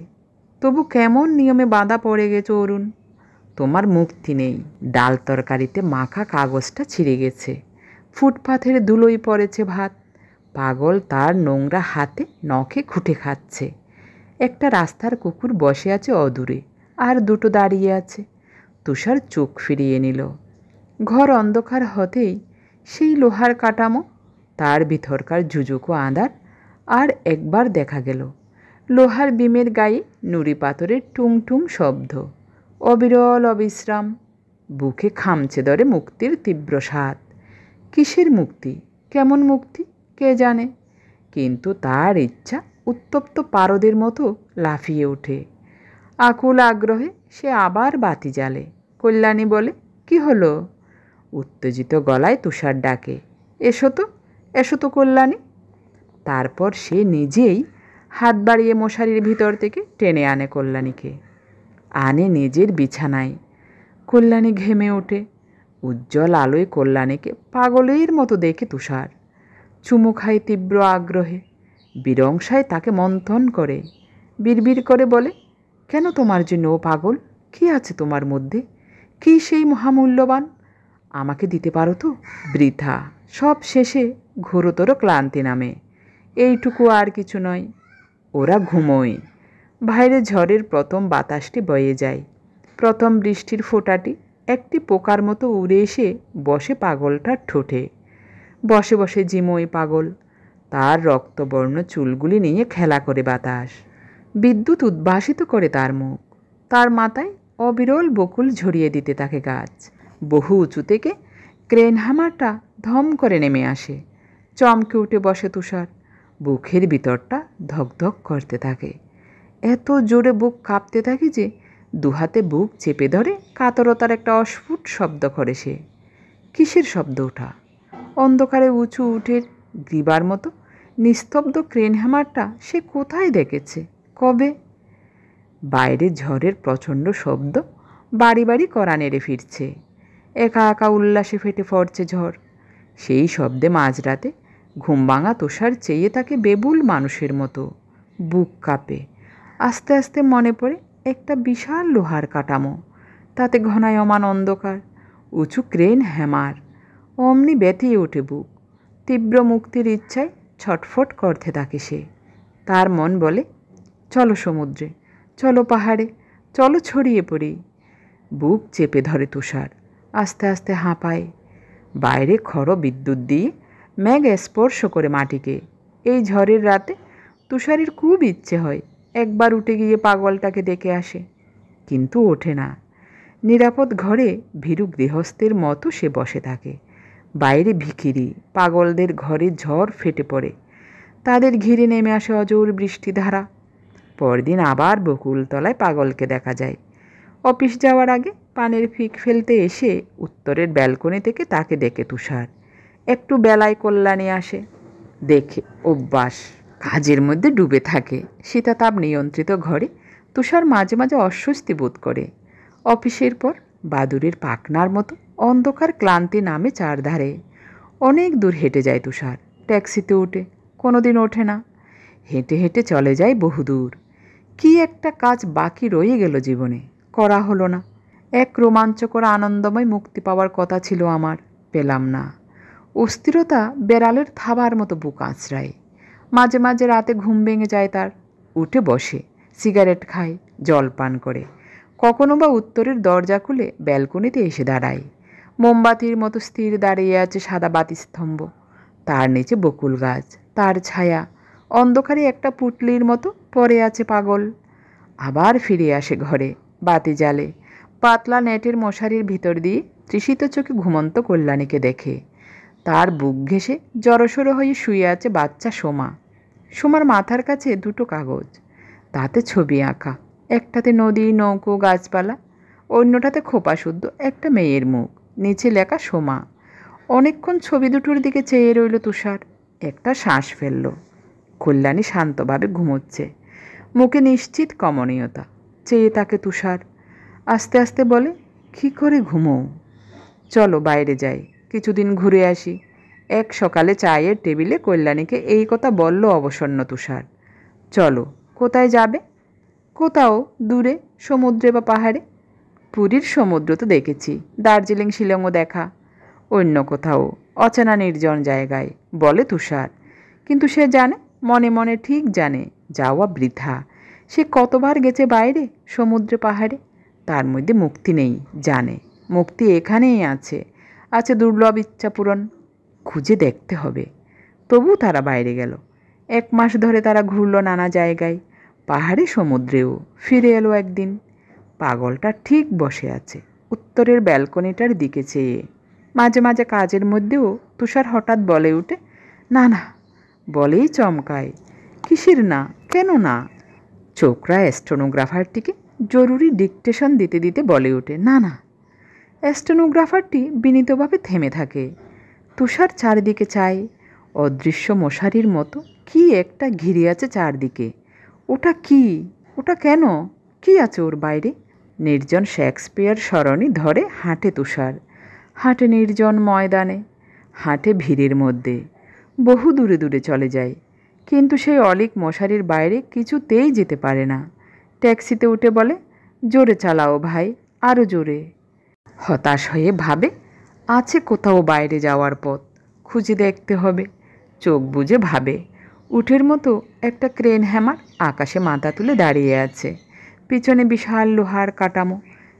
তবু কেমন নিয়মে বাঁধা পড়ে গেছে অরুণ। তোমার মুক্তি নেই। ডাল তরকারিতে মাখা কাগজটা ছিঁড়ে গেছে। ফুটপাথের ধুলোয় পড়েছে ভাত। পাগল তার নোংরা হাতে নখে খুঁটে খাচ্ছে। একটা রাস্তার কুকুর বসে আছে অদূরে, আর দুটো দাঁড়িয়ে আছে। তুষার চোখ ফিরিয়ে নিল। ঘর অন্ধকার হতেই সেই লোহার কাঠামো, তার ভিতরকার ঝুঝুকো আঁধার, আর একবার দেখা গেল লোহার বিমের গায়ে নুড়ি পাথরের টুংটুং শব্দ, অবিরল অবিশ্রাম। বুকে খামচে ধরে মুক্তির তীব্র স্বাদ। কিসের মুক্তি, কেমন মুক্তি কে জানে, কিন্তু তার ইচ্ছা উত্তপ্ত পারদের মতো লাফিয়ে ওঠে। আকুল আগ্রহে সে আবার বাতি জ্বালে। কল্যাণী বলে, কি হলো? উত্তেজিত গলায় তুষার ডাকে, এসো তো, এসো তো কল্যাণী। তারপর সে নিজেই হাত বাড়িয়ে মশারির ভিতর থেকে টেনে আনে কল্যাণীকে, আনে নিজের বিছানায়। কল্যাণী ঘেমে ওঠে। উজ্জ্বল আলোয় কল্যাণীকে পাগলের মতো দেখে তুষার। চুমু খায় তীব্র আগ্রহে, বিরংসায় তাকে মন্থন করে, বিড়বিড় করে বলে, কেন তোমার জন্য ও পাগল? কি আছে তোমার মধ্যে? কি সেই মহামূল্যবান? আমাকে দিতে পারো তো? বৃথা, সব শেষে ঘোরতর ক্লান্তি নামে। এইটুকু, আর কিছু নয়। ওরা ঘুমোয়। বাইরে ঝড়ের প্রথম বাতাসটি বয়ে যায়। প্রথম বৃষ্টির ফোঁটাটি একটি পোকার মতো উড়ে এসে বসে পাগলটার ঠোঁটে। বসে বসে জিমোয় পাগল। তার রক্তবর্ণ চুলগুলি নিয়ে খেলা করে বাতাস। বিদ্যুৎ উদ্ভাসিত করে তার মুখ। তার মাথায় অবিরল বকুল ঝরিয়ে দিতে থাকে গাছ। বহু উঁচু থেকে ক্রেন হামারটা ধম করে নেমে আসে। চমকে উঠে বসে তুষার। বুকের ভিতরটা ধকধক করতে থাকে। এত জোরে বুক কাঁপতে থাকে যে দুহাতে বুক চেপে ধরে কাতরতার একটা অস্ফুট শব্দ করে সে। কিসের শব্দ ওঠা? অন্ধকারে উঁচু উঠের গ্রীবার মতো নিস্তব্ধ ক্রেন হ্যামারটা সে কোথায় দেখেছে, কবে? বাইরে ঝড়ের প্রচণ্ড শব্দ বাড়ি বাড়ি কড়া নেড়ে ফিরছে। একা একা উল্লাসে ফেটে পড়ছে ঝড়। সেই শব্দে মাঝরাতে ঘুম ভাঙা তুষার চেয়ে তাকে বেবুল মানুষের মতো। বুক কাঁপে। আস্তে আস্তে মনে পড়ে একটা বিশাল লোহার কাঠামো, তাতে ঘনায়মান অন্ধকার, উঁচু ক্রেন হ্যামার। অমনি ব্যথিয়ে ওঠে বুক। তীব্র মুক্তির ইচ্ছায় ছটফট করতে থাকে সে। তার মন বলে, চলো সমুদ্রে, চলো পাহাড়ে, চলো ছড়িয়ে পড়ি। বুক চেপে ধরে তুষার। আস্তে আস্তে হাঁপায়। বাইরে খড় বিদ্যুৎ দিয়ে মেঘ স্পর্শ করে মাটিকে। এই ঝড়ের রাতে তুষারের খুব ইচ্ছে হয় একবার উঠে গিয়ে পাগলটাকে দেখে আসে, কিন্তু ওঠে না। নিরাপদ ঘরে ভীরু গৃহস্থের মতো সে বসে থাকে। বাইরে ভিখিরি পাগলদের ঘরে ঝড় ফেটে পড়ে। তাদের ঘিরে নেমে আসে অজোর বৃষ্টিধারা। পরদিন আবার বকুলতলায় পাগলকে দেখা যায়। অফিস যাওয়ার আগে পানের ফিক ফেলতে এসে উত্তরের ব্যালকনি থেকে তাকে দেখে তুষার। একটু বেলায় কল্যাণী আসে। দেখে অভ্যাস, কাজের মধ্যে ডুবে থাকে। শীতাতাপ নিয়ন্ত্রিত ঘরে তুষার মাঝে মাঝে অস্বস্তি বোধ করে। অফিসের পর বাদুড়ের পাখনার মতো অন্ধকার ক্লান্তি নামে চারধারে। অনেক দূর হেঁটে যায় তুষার। ট্যাক্সিতে ওঠে, কোনোদিন ওঠে না। হেঁটে হেঁটে চলে যায় বহুদূর। কি একটা কাজ বাকি রয়ে গেল জীবনে, করা হলো না। এক রোমাঞ্চকর আনন্দময় মুক্তি পাওয়ার কথা ছিল আমার, পেলাম না। অস্থিরতা বেড়ালের থাবার মতো বুক আঁচড়ায়। মাঝে মাঝে রাতে ঘুম ভেঙে যায় তার। উঠে বসে, সিগারেট খায়, জল পান করে। কখনো বা উত্তরের দরজা খুলে ব্যালকনিতে এসে দাঁড়ায়। মোমবাতির মতো স্থির দাঁড়িয়ে আছে সাদা বাতিস্তম্ভ। তার নিচে বকুল গাছ, তার ছায়া। অন্ধকারে একটা পুটলির মতো পড়ে আছে পাগল। আবার ফিরে আসে ঘরে, বাতি জ্বালে। পাতলা নেটের মশারির ভিতর দিয়ে তৃষিত চোখে ঘুমন্ত কল্যাণীকে দেখে। তার বুক ঘেঁষে জড়সড়ো হয়ে শুয়ে আছে বাচ্চা সোমা। সোমার মাথার কাছে দুটো কাগজ, তাতে ছবি আঁকা। একটাতে নদী, নৌকো, গাছপালা, অন্যটাতে খোপা শুদ্ধ একটা মেয়ের মুখ, নিচে লেখা সোমা। অনেকক্ষণ ছবি দুটোর দিকে চেয়ে রইল তুষার। একটা শ্বাস ফেলল। কল্যাণী শান্তভাবে ঘুমোচ্ছে, মুখে নিশ্চিত কমনীয়তা। চেয়ে তাকে তুষার। আস্তে আস্তে বলে, কী করে ঘুমো? চলো বাইরে যাই, কিছুদিন ঘুরে আসি। এক সকালে চায়ের টেবিলে কল্যাণীকে এই কথা বলল অবসন্ন তুষার। চলো, কোথায় যাবে? কোথাও দূরে, সমুদ্রে বা পাহাড়ে। পুরীর সমুদ্র তো দেখেছি, দার্জিলিং শিলংও দেখা। অন্য কোথাও, অচেনা নির্জন জায়গায়, বলে তুষার। কিন্তু সে জানে, মনে মনে ঠিক জানে, যাওয়া বৃথা। সে কতবার গেছে বাইরে, সমুদ্রে পাহাড়ে। তার মধ্যে মুক্তি নেই, জানে মুক্তি এখানেই আছে, আছে দুর্লভ ইচ্ছা পূরণ। খুঁজে দেখতে হবে। তবু তারা বাইরে গেল। 1 মাস ধরে তারা ঘুরল নানা জায়গায়, পাহাড়ে সমুদ্রেও। ফিরে এলো একদিন। পাগলটা ঠিক বসে আছে উত্তরের ব্যালকনিটার দিকে চেয়ে। মাঝে মাঝে কাজের মধ্যেও তুষার হঠাৎ বলে উঠে, না না, বলেই চমকায়। কিসের না, কেন না? চোখরা স্টেনোগ্রাফারটিকে জরুরি ডিকটেশন দিতে দিতে বলে ওঠে, না না। স্টেনোগ্রাফারটি বিনীতভাবে থেমে থাকে। তুষার চারিদিকে চায়। অদৃশ্য মশারির মতো কি একটা ঘিরে আছে চারদিকে। ওটা কি? ওটা কেন? কি আছে ওর বাইরে? নির্জন শেক্সপিয়ার সরণি ধরে হাঁটে তুষার। হাঁটে নির্জন ময়দানে, হাঁটে ভিড়ের মধ্যে, বহু দূরে দূরে চলে যায়। কিন্তু সেই অলিক মশারির বাইরে কিছুতেই যেতে পারে না। ট্যাক্সিতে উঠে বলে, জোরে চালাও ভাই, আরও জোরে। হতাশ হয়ে ভাবে, আছে কোথাও বাইরে যাওয়ার পথ, খুঁজে দেখতে হবে। চোখ বুজে ভাবে, উঠের মতো একটা ক্রেন হ্যামার আকাশে মাথা তুলে দাঁড়িয়ে আছে। পিছনে বিশাল লোহার কাঠামো।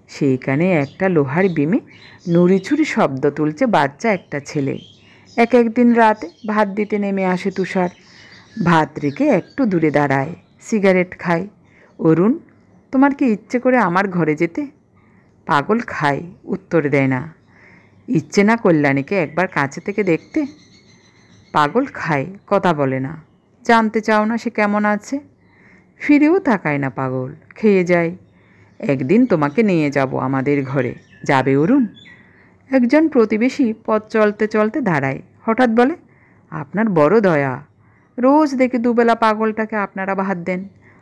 সেইখানে একটা লোহার বিমে নুড়িছুড়ি শব্দ তুলছে বাচ্চা একটা ছেলে। একদিন রাতে ভাত দিতে নেমে আসে তুষার। ভাত রেখে একটু দূরে দাঁড়ায়, সিগারেট খায়। অরুণ, তোমার কি ইচ্ছে করে আমার ঘরে যেতে? পাগল খায়, উত্তর দেয় না। ইচ্ছে না কল্যাণীকে একবার কাছে থেকে দেখতে? পাগল খায়, কথা বলে না। জানতে চাও না সে কেমন আছে? ফিরেও তাকায় না পাগল, খেয়ে যায়। একদিন তোমাকে নিয়ে যাব আমাদের ঘরে, যাবে অরুণ? একজন প্রতিবেশী পথ চলতে চলতে দাঁড়ায়, হঠাৎ বলে, আপনার বড় দয়া, রোজ দেখে দুবেলা পাগলটাকে আপনারা ভাত দেন।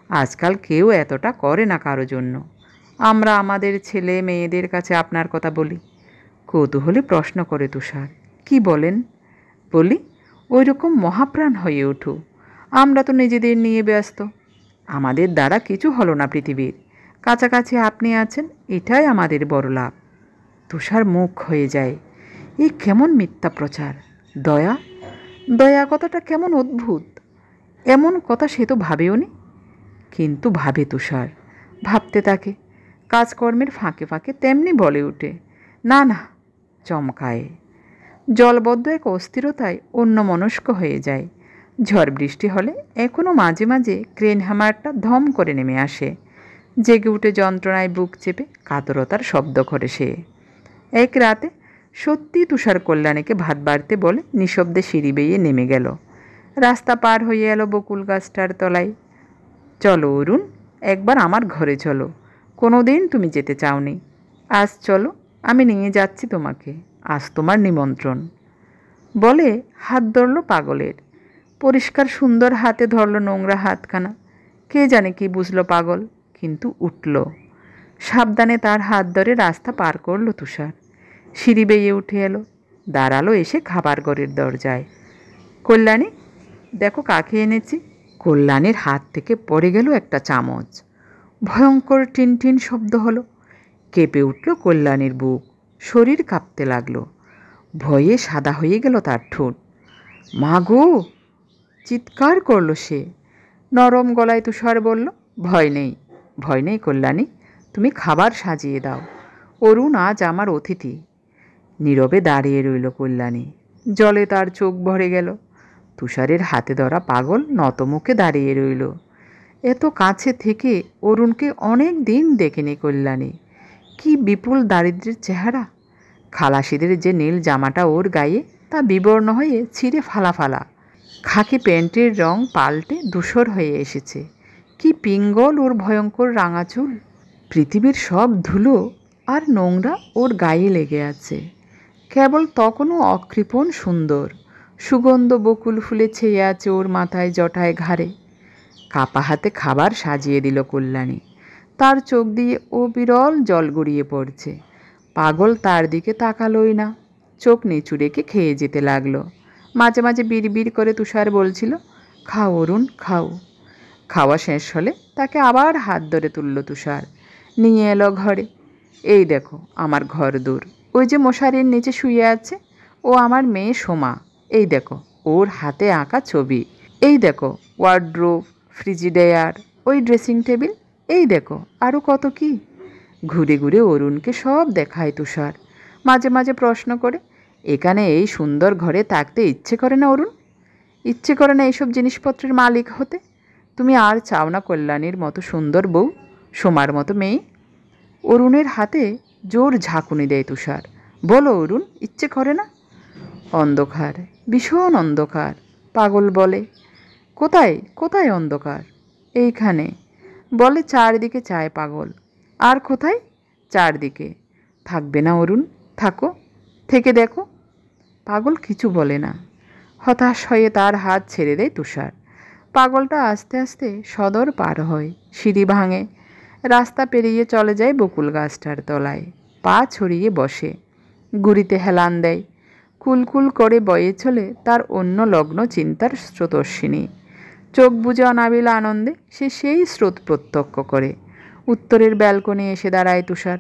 আজকাল কেউ এতটা করে না কারো জন্য। আমরা আমাদের ছেলে মেয়েদের কাছে আপনার কথা বলি। কৌতূহলী প্রশ্ন করে তুষার, কি বলেন? বলি, ওই রকম মহাপ্রাণ হয়ে উঠু। আমরা তো নিজেদের নিয়ে ব্যস্ত। আমাদের দ্বারা কিছু হলো না পৃথিবীর, কাছাকাছি আপনি আছেন, এটাই আমাদের বড় লাভ। তুষার মুখ হয়ে যায়। এই কেমন মিথ্যা প্রচার! দয়া, দয়া কথাটা কেমন অদ্ভুত। এমন কথা সে তো ভাবেও নি। কিন্তু ভাবে তুষার, ভাবতে থাকে। কাজকর্মের ফাঁকে ফাঁকে তেমনি বলে ওঠে, না না, চমকায়। জলবদ্ধ এক অস্থিরতায় অন্যমনস্ক হয়ে যায়। ঝড় বৃষ্টি হলে এখনও মাঝে মাঝে ক্রেন হ্যামারটা ধম করে নেমে আসে। জেগে উঠে যন্ত্রণায় বুক চেপে কাতরতার শব্দ করে সে। এক রাতে সত্যি তুষার কল্যাণীকে ভাত বাড়তে বলে নিঃশব্দে সিঁড়ি বেয়ে নেমে গেল। রাস্তা পার হয়ে এলো বকুল গাছটার তলায়। চলো অরুণ, একবার আমার ঘরে চলো। কোনো দিন তুমি যেতে চাওনি, আজ চলো, আমি নিয়ে যাচ্ছি তোমাকে, আজ তোমার নিমন্ত্রণ। বলে হাত ধরল পাগলের। পরিষ্কার সুন্দর হাতে ধরল নোংরা হাতখানা। কে জানে কি বুঝলো পাগল, কিন্তু উঠল। সাবধানে তার হাত ধরে রাস্তা পার করল তুষার। সিঁড়ি বেয়ে উঠে এলো, দাঁড়ালো এসে খাবার ঘরের দরজায়। কল্যাণী, দেখো কাকে এনেছি। কল্যাণীর হাত থেকে পড়ে গেল একটা চামচ। ভয়ঙ্কর টিনটিন শব্দ হলো। কেঁপে উঠল কল্যাণীর বুক, শরীর কাঁপতে লাগলো। ভয়ে সাদা হয়ে গেল তার ঠোঁট। মা গো! চিৎকার করল সে। নরম গলায় তুষার বলল, ভয় নেই, ভয় নেই কল্যাণী, তুমি খাবার সাজিয়ে দাও। অরুণ আজ আমার অতিথি। নীরবে দাঁড়িয়ে রইল কল্যাণী। জলে তার চোখ ভরে গেল। তুষারের হাতে ধরা পাগল নতমুখে দাঁড়িয়ে রইল। এত কাছে থেকে অরুণকে অনেক দিন দেখেনি কল্যাণী। কি বিপুল দারিদ্র্যের চেহারা! খালাসিদের যে নীল জামাটা ওর গায়ে, তা বিবর্ণ হয়ে ছিঁড়ে ফালা ফালা। খাকি প্যান্টের রং পাল্টে ধূসর হয়ে এসেছে। কি পিঙ্গল ওর ভয়ঙ্কর রাঙা চুল! পৃথিবীর সব ধুলো আর নোংরা ওর গায়ে লেগে আছে। কেবল তখনও অকৃপণ সুন্দর। সুগন্ধ বকুল ফুলে ছেয়ে আছে ওর মাথায়, জটায়, ঘাড়ে। কাপা হাতে খাবার সাজিয়ে দিল কল্যাণী। তার চোখ দিয়ে অবিরল জল গড়িয়ে পড়ছে। পাগল তার দিকে তাকালোই না, চোখ নিচু রেখে খেয়ে যেতে লাগলো। মাঝে মাঝে বিড়বিড় করে তুষার বলছিল, খাও অরুণ, খাও। খাওয়া শেষ হলে তাকে আবার হাত ধরে তুলল তুষার, নিয়ে এলো ঘরে। এই দেখো আমার ঘর দূর, ওই যে মশারির নিচে শুয়ে আছে, ও আমার মেয়ে সোমা। এই দেখো ওর হাতে আঁকা ছবি। এই দেখো ওয়ার্ড্রোব, ফ্রিজিডেয়ার, ওই ড্রেসিং টেবিল, এই দেখো আরও কত কি। ঘুরে ঘুরে অরুণকে সব দেখায় তুষার। মাঝে মাঝে প্রশ্ন করে, এখানে এই সুন্দর ঘরে থাকতে ইচ্ছে করে না অরুণ? ইচ্ছে করে না এইসব জিনিসপত্রের মালিক হতে? তুমি আর চাও না কল্যাণীর মতো সুন্দর বউ, সোমার মতো মেয়ে? অরুণের হাতে জোর ঝাঁকুনি দেয় তুষার। বলো অরুণ, ইচ্ছে করে না? অন্ধকার, ভীষণ অন্ধকার। পাগল বলে, কোথায় কোথায় অন্ধকার? এইখানে। বলে চারদিকে চায় পাগল। আর কোথায়? চারদিকে। থাকবে না অরুণ? থাকো, থেকে দেখো। পাগল কিছু বলে না। হতাশ হয়ে তার হাত ছেড়ে দেয় তুষার। পাগলটা আস্তে আস্তে সদর পার হয়, সিঁড়ি ভাঙে, রাস্তা পেরিয়ে চলে যায় বকুল গাছটার তলায়, পা ছড়িয়ে বসে, গুড়িতে হেলান দেয়। কুলকুল করে বয়ে চলে তার অন্য লগ্ন চিন্তার স্রোতস্বিনী। চোখ বুজে অনাবিল আনন্দে সে সেই স্রোত প্রত্যক্ষ করে। উত্তরের ব্যালকনি এসে দাঁড়ায় তুষার।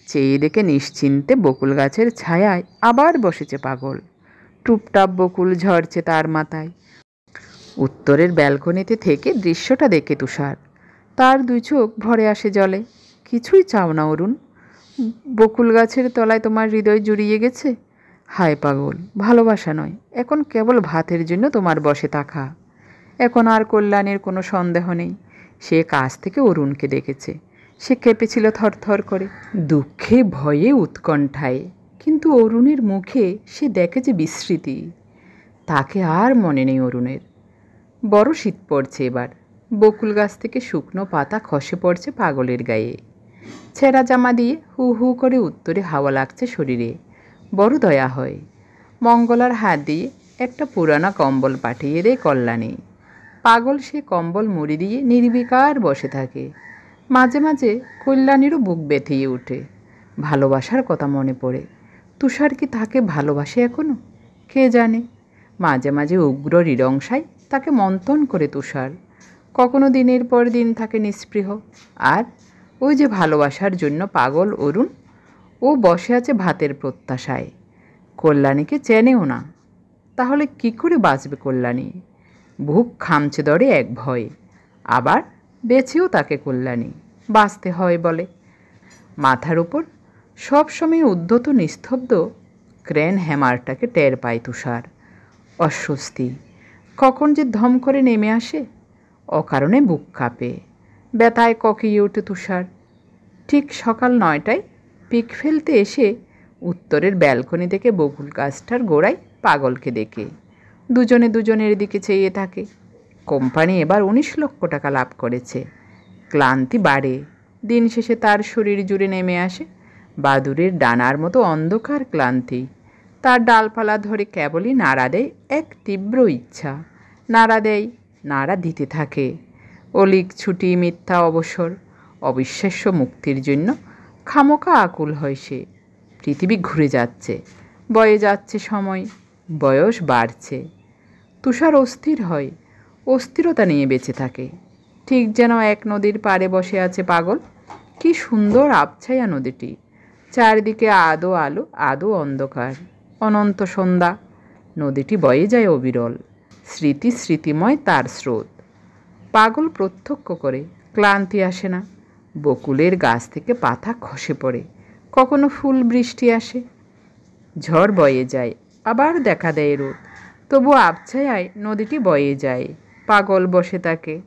চেয়ে দেখে নিশ্চিন্তে বকুল গাছের ছায়ায় আবার বসেছে পাগল। টুপটাপ বকুল ঝরছে তার মাথায়। উত্তরের ব্যালকনিতে থেকে দৃশ্যটা দেখে তুষার, তার দুই চোখ ভরে আসে জলে। কিছুই চাও না অরুণ? বকুল গাছের তলায় তোমার হৃদয় জুড়িয়ে গেছে? হায় পাগল, ভালোবাসা নয়, এখন কেবল ভাতের জন্য তোমার বসে থাকা। এখন আর কল্যাণের কোনো সন্দেহ নেই। সে কাছ থেকে অরুণকে দেখেছে। সে কেঁপেছিল থরথর করে, দুঃখে ভয়ে উৎকণ্ঠায়। কিন্তু অরুণের মুখে সে দেখে যে বিস্মৃতি। তাকে আর মনে নেই অরুণের। বড় শীত পড়ছে এবার। বকুল গাছ থেকে শুকনো পাতা খসে পড়ছে পাগলের গায়ে। ছেঁড়া জামা দিয়ে হু হু করে উত্তরে হাওয়া লাগছে শরীরে। বড় দয়া হয়। মঙ্গলার হাত দিয়ে একটা পুরানা কম্বল পাঠিয়ে দেয় কল্যাণী। পাগল সে কম্বল মুড়ি দিয়ে নির্বিকার বসে থাকে। মাঝে মাঝে কল্যাণীরও বুক ব্যথিয়ে ওঠে। ভালোবাসার কথা মনে পড়ে। তুষার কি তাকে ভালোবাসে এখনো? কে জানে। মাঝে মাঝে উগ্র হৃদংসায় তাকে মন্থন করে তুষার। কখনো দিনের পর দিন থাকে নিস্পৃহ। আর ওই যে ভালোবাসার জন্য পাগল অরুণ, ও বসে আছে ভাতের প্রত্যাশায়। কল্যাণীকে চেনেও না। তাহলে কি করে বাঁচবে কল্যাণী? বুক খামচে ধরে এক ভয়। আবার বেঁচেও তাকে কল্যাণী বাঁচতে হয় বলে। মাথার উপর সবসময় উদ্ধত নিস্তব্ধ ক্রেন হ্যামারটাকে টের পায় তুষার। অস্বস্তি কখন যে ধম করে নেমে আসে। অকারণে বুক কাঁপে, ব্যথায় ককিয়ে ওঠে তুষার। ঠিক সকাল 9টায় পিক ফেলতে এসে উত্তরের ব্যালকনি থেকে বকুল গাছটার গোড়ায় পাগলকে দেখে। দুজনে দুজনের দিকে চেয়ে থাকে। কোম্পানি এবার 19 লক্ষ টাকা লাভ করেছে। ক্লান্তি বাড়ে। দিন শেষে তার শরীর জুড়ে নেমে আসে বাদুড়ের ডানার মতো অন্ধকার ক্লান্তি। তার ডালপালা ধরে কেবলই নাড়া দেয় এক তীব্র ইচ্ছা। নাড়া দেয়, নাড়া দিতে থাকে। অলিক ছুটি, মিথ্যা অবসর, অবিশ্বাস্য মুক্তির জন্য খামোকা আকুল হয় সে। পৃথিবী ঘুরে যাচ্ছে, বয়ে যাচ্ছে সময়, বয়স বাড়ছে। তুষার অস্থির হয়, অস্থিরতা নিয়ে বেঁচে থাকে। ঠিক যেন এক নদীর পাড়ে বসে আছে পাগল। কি সুন্দর আবছায়া নদীটি। চারদিকে আদো আলো, আদো অন্ধকার, অনন্ত সন্ধ্যা। নদীটি বয়ে যায় অবিরল, স্মৃতি স্মৃতিময় তার স্রোত। পাগল প্রত্যক্ষ করে, ক্লান্তি আসে না। বকুলের গাছ থেকে পাতা খসে পড়ে, কখনো ফুল বৃষ্টি আসে, ঝড় বয়ে যায়, আবার দেখা দেয় রোদ। তবু আবছায়ায় নদীটি বয়ে যায়। পাগল বসে থাকে।